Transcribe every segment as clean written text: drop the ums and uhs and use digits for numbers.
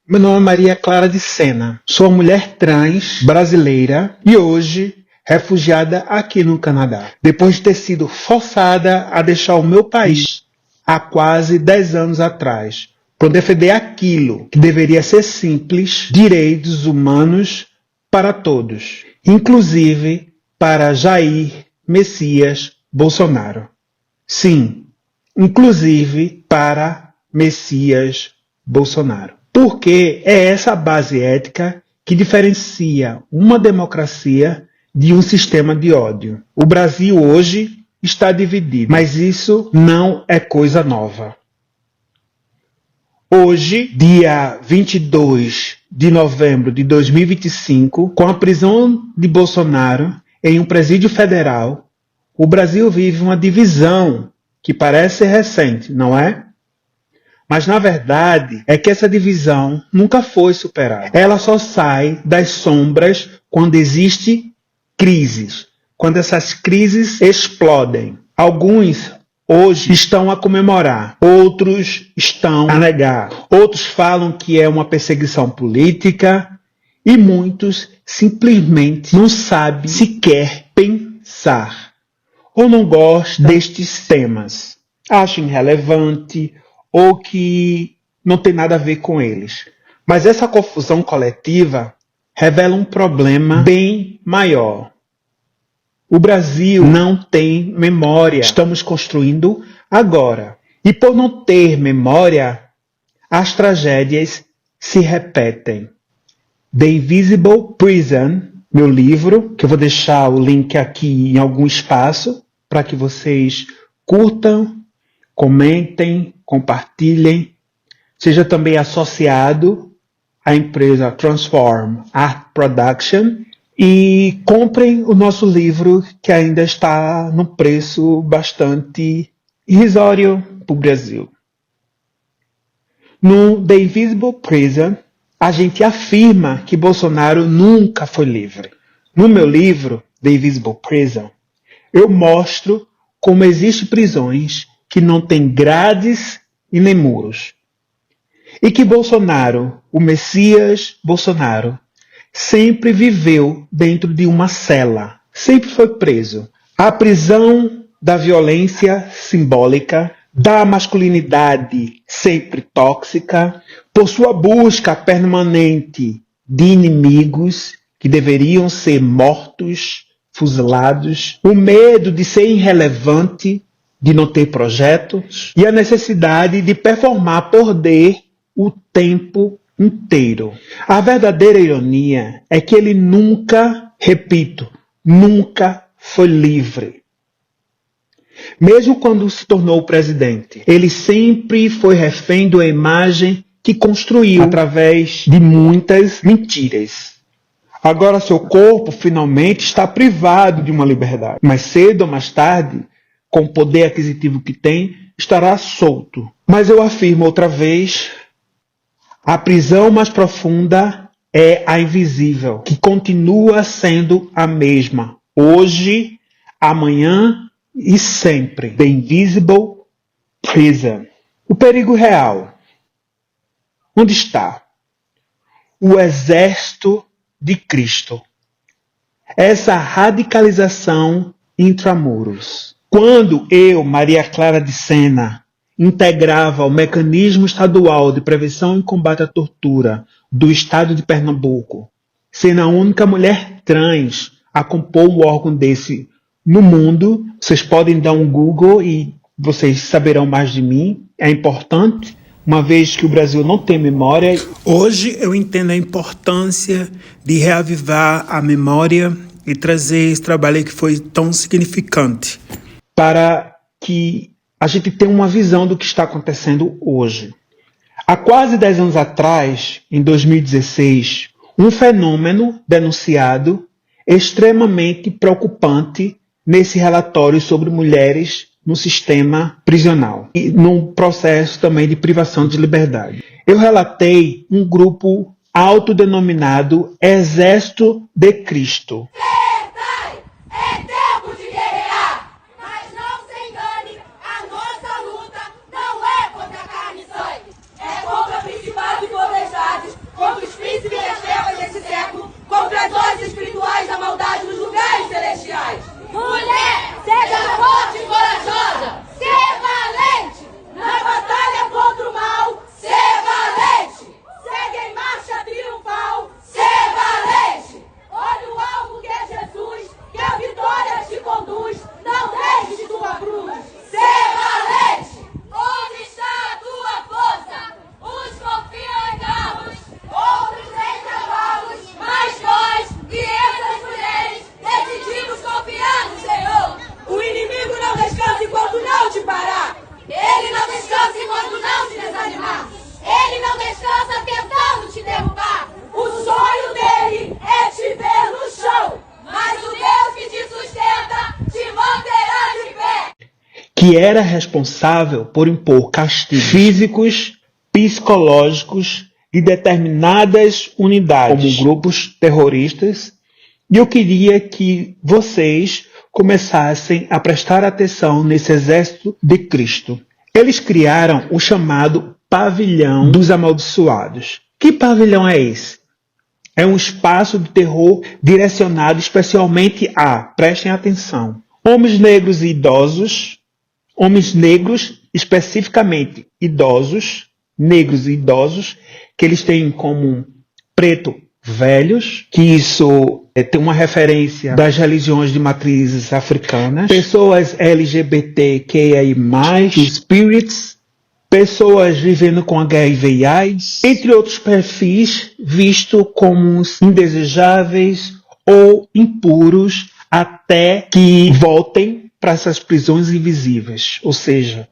Meu nome é Maria Clara de Sena. Sou uma mulher trans brasileira e hoje refugiada aqui no Canadá. Depois de ter sido forçada a deixar o meu país há quase 10 anos atrás, por defender aquilo que deveria ser simples, direitos humanos para todos, inclusive para Jair Messias Bolsonaro. Sim, inclusive para Messias Bolsonaro. Porque é essa base ética que diferencia uma democracia de um sistema de ódio. O Brasil hoje está dividido, mas isso não é coisa nova. Hoje, dia 22 de novembro de 2025, com a prisão de Bolsonaro em um presídio federal, o Brasil vive uma divisão que parece recente, não é? Mas, na verdade, é que essa divisão nunca foi superada. Ela só sai das sombras quando existem crises, quando essas crises explodem. Alguns hoje estão a comemorar, outros estão a negar, outros falam que é uma perseguição política e muitos simplesmente não sabem sequer pensar ou não gostam destes temas, acham irrelevante ou que não tem nada a ver com eles. Mas essa confusão coletiva revela um problema bem maior. O Brasil não tem memória. Estamos construindo agora. E por não ter memória, as tragédias se repetem. The Invisible Prison, meu livro, que eu vou deixar o link aqui em algum espaço para que vocês curtam, comentem, compartilhem, seja também associado à empresa Transform Art Production e comprem o nosso livro que ainda está num preço bastante irrisório para o Brasil. No The Invisible Prison, a gente afirma que Bolsonaro nunca foi livre. No meu livro, The Invisible Prison, eu mostro como existem prisões que não têm grades e nem muros. E que Bolsonaro, o Messias Bolsonaro, sempre viveu dentro de uma cela, sempre foi preso. A prisão da violência simbólica, da masculinidade sempre tóxica, por sua busca permanente de inimigos que deveriam ser mortos, fuzilados, o medo de ser irrelevante, de não ter projetos e a necessidade de performar poder o tempo inteiro. A verdadeira ironia é que ele nunca, repito, nunca foi livre. Mesmo quando se tornou presidente, ele sempre foi refém de uma imagem que construiu através de muitas mentiras. Agora seu corpo finalmente está privado de uma liberdade, mas cedo ou mais tarde, com o poder aquisitivo que tem, estará solto. Mas eu afirmo outra vez, a prisão mais profunda é a invisível, que continua sendo a mesma, hoje, amanhã e sempre. The Invisible Prison. O perigo real. Onde está? O exército de Cristo. Essa radicalização intramuros. Quando eu, Maria Clara de Sena, integrava o Mecanismo Estadual de Prevenção e Combate à Tortura do Estado de Pernambuco, sendo a única mulher trans a compor um órgão desse no mundo, vocês podem dar um Google e vocês saberão mais de mim. É importante, uma vez que o Brasil não tem memória. Hoje eu entendo a importância de reavivar a memória e trazer esse trabalho que foi tão significante para que a gente tenha uma visão do que está acontecendo hoje. Há quase 10 anos atrás, em 2016, um fenômeno denunciado extremamente preocupante nesse relatório sobre mulheres no sistema prisional e num processo também de privação de liberdade. Eu relatei um grupo autodenominado Exército de Cristo. É tempo de guerrear, mas não se engane, a nossa luta não é contra carne e sangue, é contra principados e potestades, que era responsável por impor castigos físicos, psicológicos de determinadas unidades, como grupos terroristas, e eu queria que vocês começassem a prestar atenção nesse exército de Cristo. Eles criaram o chamado Pavilhão dos Amaldiçoados. Que pavilhão é esse? É um espaço de terror direcionado especialmente a, prestem atenção, homens negros e idosos, homens negros, especificamente idosos, negros e idosos, que eles têm em comum preto velhos, que isso tem uma referência das religiões de matrizes africanas, pessoas LGBTQI+, spirits, pessoas vivendo com HIV e AIDS, entre outros perfis vistos como indesejáveis ou impuros até que voltem para essas prisões invisíveis, ou seja,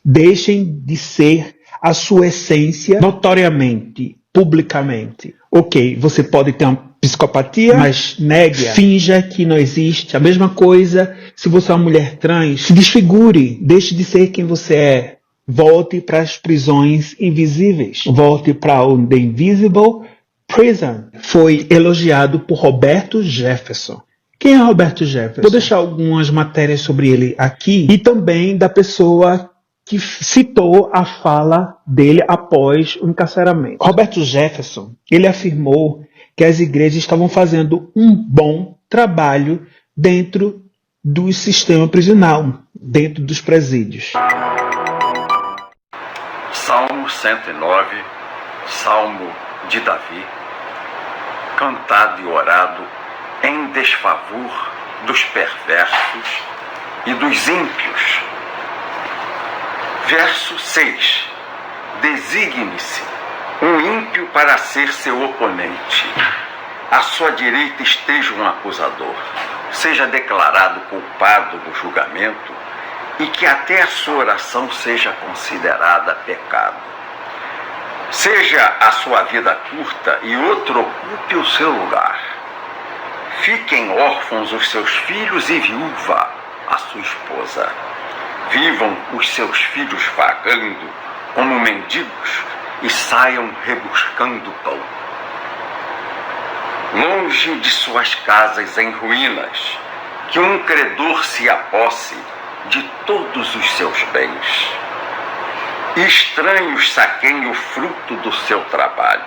deixem de ser a sua essência notoriamente, publicamente. Ok, você pode ter uma psicopatia, mas negue-a, finja que não existe. A mesma coisa se você é uma mulher trans, se desfigure, deixe de ser quem você é. Volte para as prisões invisíveis. Volte para o The Invisible Prison. Foi elogiado por Roberto Jefferson. Quem é Roberto Jefferson? Vou deixar algumas matérias sobre ele aqui e também da pessoa que citou a fala dele após o encarceramento. Roberto Jefferson, ele afirmou que as igrejas estavam fazendo um bom trabalho dentro do sistema prisional, dentro dos presídios. Salmo 109, Salmo de Davi, cantado e orado em desfavor dos perversos e dos ímpios. Verso 6. Designe-se um ímpio para ser seu oponente. À sua direita esteja um acusador. Seja declarado culpado no julgamento e que até a sua oração seja considerada pecado. Seja a sua vida curta e outro ocupe o seu lugar. Fiquem órfãos os seus filhos e viúva a sua esposa. Vivam os seus filhos vagando como mendigos e saiam rebuscando pão. Longe de suas casas em ruínas, que um credor se aposse de todos os seus bens. Estranhos saqueiem o fruto do seu trabalho,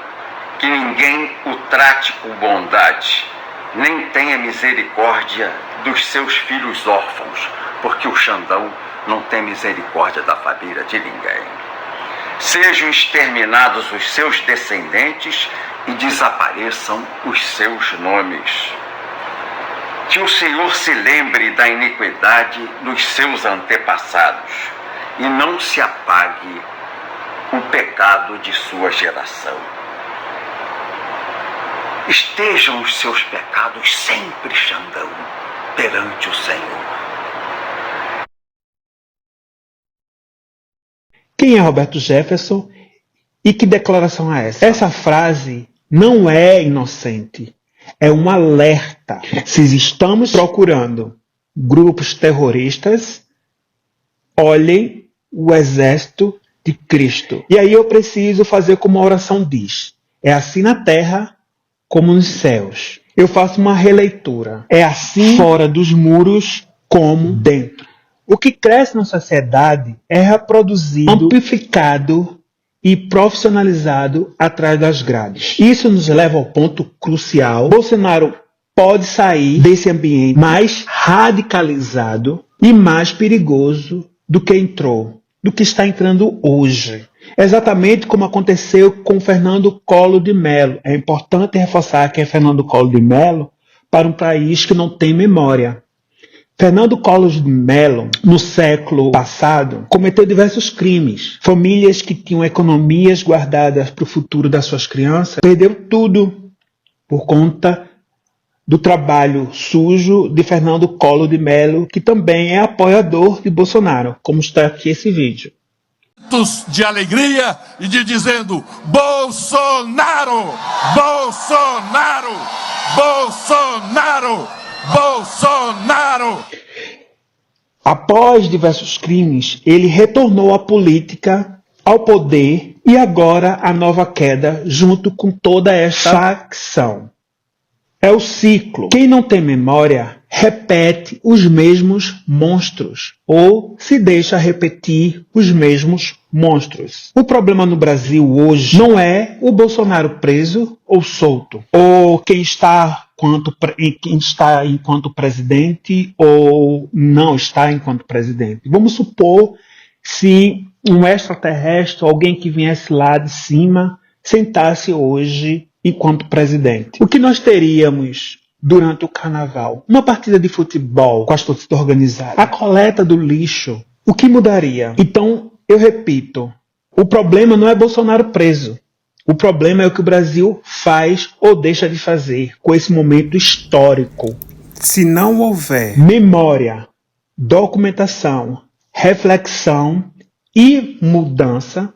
que ninguém o trate com bondade, nem tenha misericórdia dos seus filhos órfãos, porque o Xandão não tem misericórdia da família de ninguém. Sejam exterminados os seus descendentes e desapareçam os seus nomes. Que o Senhor se lembre da iniquidade dos seus antepassados e não se apague o pecado de sua geração. Estejam os seus pecados sempre, Xandão, perante o Senhor. Quem é Roberto Jefferson e que declaração é essa? Essa frase não é inocente, é um alerta. Se estamos procurando grupos terroristas, olhem o exército de Cristo. E aí eu preciso fazer como a oração diz: é assim na terra como nos céus. Eu faço uma releitura. É assim fora dos muros como dentro. O que cresce na sociedade é reproduzido, amplificado e profissionalizado atrás das grades. Isso nos leva ao ponto crucial. Bolsonaro pode sair desse ambiente mais radicalizado e mais perigoso do que entrou, do que está entrando hoje. Exatamente como aconteceu com Fernando Collor de Mello. É importante reforçar que é Fernando Collor de Mello para um país que não tem memória. Fernando Collor de Mello, no século passado, cometeu diversos crimes. Famílias que tinham economias guardadas para o futuro das suas crianças perderam tudo por conta do trabalho sujo de Fernando Collor de Mello, que também é apoiador de Bolsonaro, como está aqui esse vídeo. De alegria e de dizendo: Bolsonaro! Bolsonaro! Bolsonaro! Bolsonaro! Após diversos crimes, ele retornou à política, ao poder e agora a nova queda junto com toda esta facção. É o ciclo. Quem não tem memória repete os mesmos monstros ou se deixa repetir os mesmos monstros. O problema no Brasil hoje não é o Bolsonaro preso ou solto, ou quem está enquanto presidente ou não está enquanto presidente. Vamos supor se um extraterrestre, alguém que viesse lá de cima, sentasse hoje enquanto presidente. O que nós teríamos durante o carnaval? Uma partida de futebol com as torcidas organizadas. A coleta do lixo. O que mudaria? Então, eu repito, o problema não é Bolsonaro preso. O problema é o que o Brasil faz ou deixa de fazer com esse momento histórico. Se não houver memória, documentação, reflexão e mudança,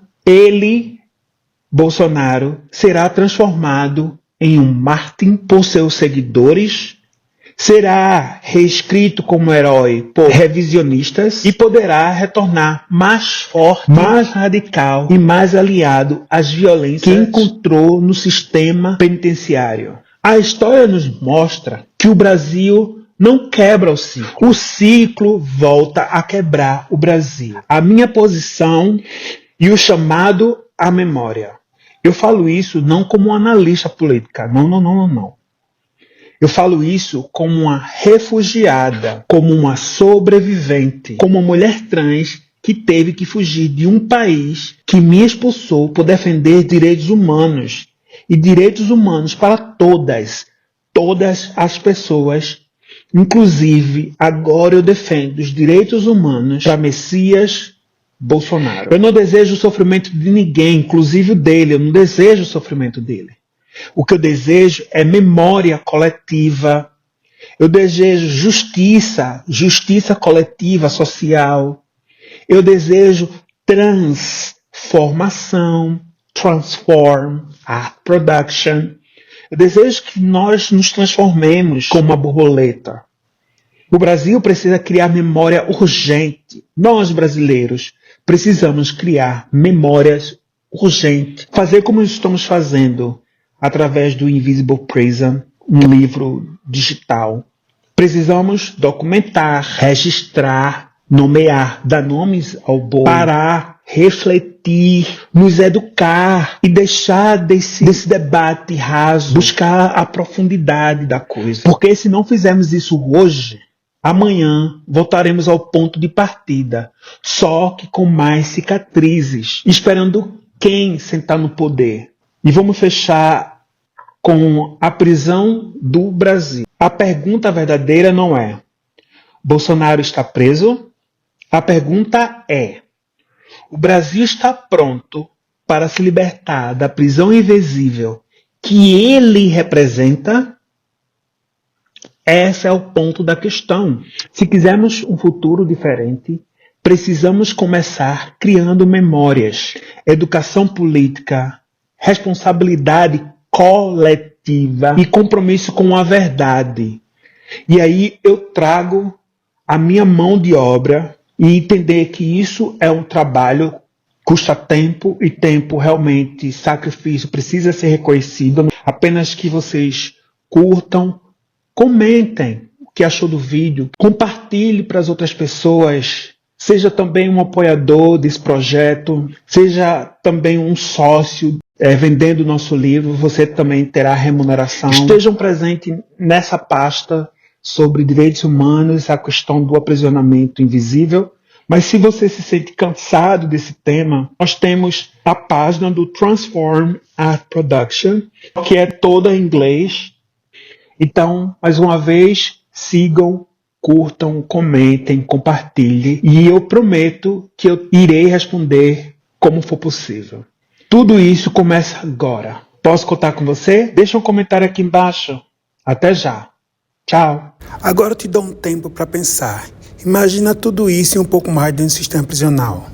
Bolsonaro, será transformado em um mártir por seus seguidores, será reescrito como herói por revisionistas e poderá retornar mais forte, mais radical e mais aliado às violências que encontrou no sistema penitenciário. A história nos mostra que o Brasil não quebra o ciclo. O ciclo volta a quebrar o Brasil. A minha posição e o chamado à memória. Eu falo isso não como analista política. Não. Eu falo isso como uma refugiada, como uma sobrevivente, como uma mulher trans que teve que fugir de um país que me expulsou por defender direitos humanos. E direitos humanos para todas as pessoas. Inclusive, agora eu defendo os direitos humanos para Messias Bolsonaro. Eu não desejo o sofrimento de ninguém, inclusive o dele. Eu não desejo o sofrimento dele. O que eu desejo é memória coletiva. Eu desejo justiça coletiva, social. Eu desejo transformação, art production. Eu desejo que nós nos transformemos como uma borboleta. O Brasil precisa criar memória urgente. Nós, brasileiros, precisamos criar memórias urgentes. Fazer como estamos fazendo através do Invisible Prison, um livro digital. Precisamos documentar, registrar, nomear, dar nomes ao boi, parar, refletir, nos educar e deixar desse debate raso, buscar a profundidade da coisa. Porque se não fizermos isso hoje, amanhã voltaremos ao ponto de partida, só que com mais cicatrizes, esperando quem sentar no poder. E vamos fechar com a prisão do Brasil. A pergunta verdadeira não é: Bolsonaro está preso? A pergunta é: o Brasil está pronto para se libertar da prisão invisível que ele representa? Esse é o ponto da questão. Se quisermos um futuro diferente, precisamos começar criando memórias, educação política, responsabilidade coletiva e compromisso com a verdade. E aí eu trago a minha mão de obra e entender que isso é um trabalho, custa tempo e tempo realmente, sacrifício, precisa ser reconhecido. Apenas que vocês curtam, comentem o que achou do vídeo, compartilhe para as outras pessoas, seja também um apoiador desse projeto, seja também um sócio vendendo o nosso livro, você também terá remuneração. Estejam presentes nessa pasta sobre direitos humanos, a questão do aprisionamento invisível. Mas se você se sente cansado desse tema, nós temos a página do Transform Art Production, que é toda em inglês. Então, mais uma vez, sigam, curtam, comentem, compartilhem. E eu prometo que eu irei responder como for possível. Tudo isso começa agora. Posso contar com você? Deixa um comentário aqui embaixo. Até já. Tchau. Agora eu te dou um tempo para pensar. Imagina tudo isso e um pouco mais dentro do sistema prisional.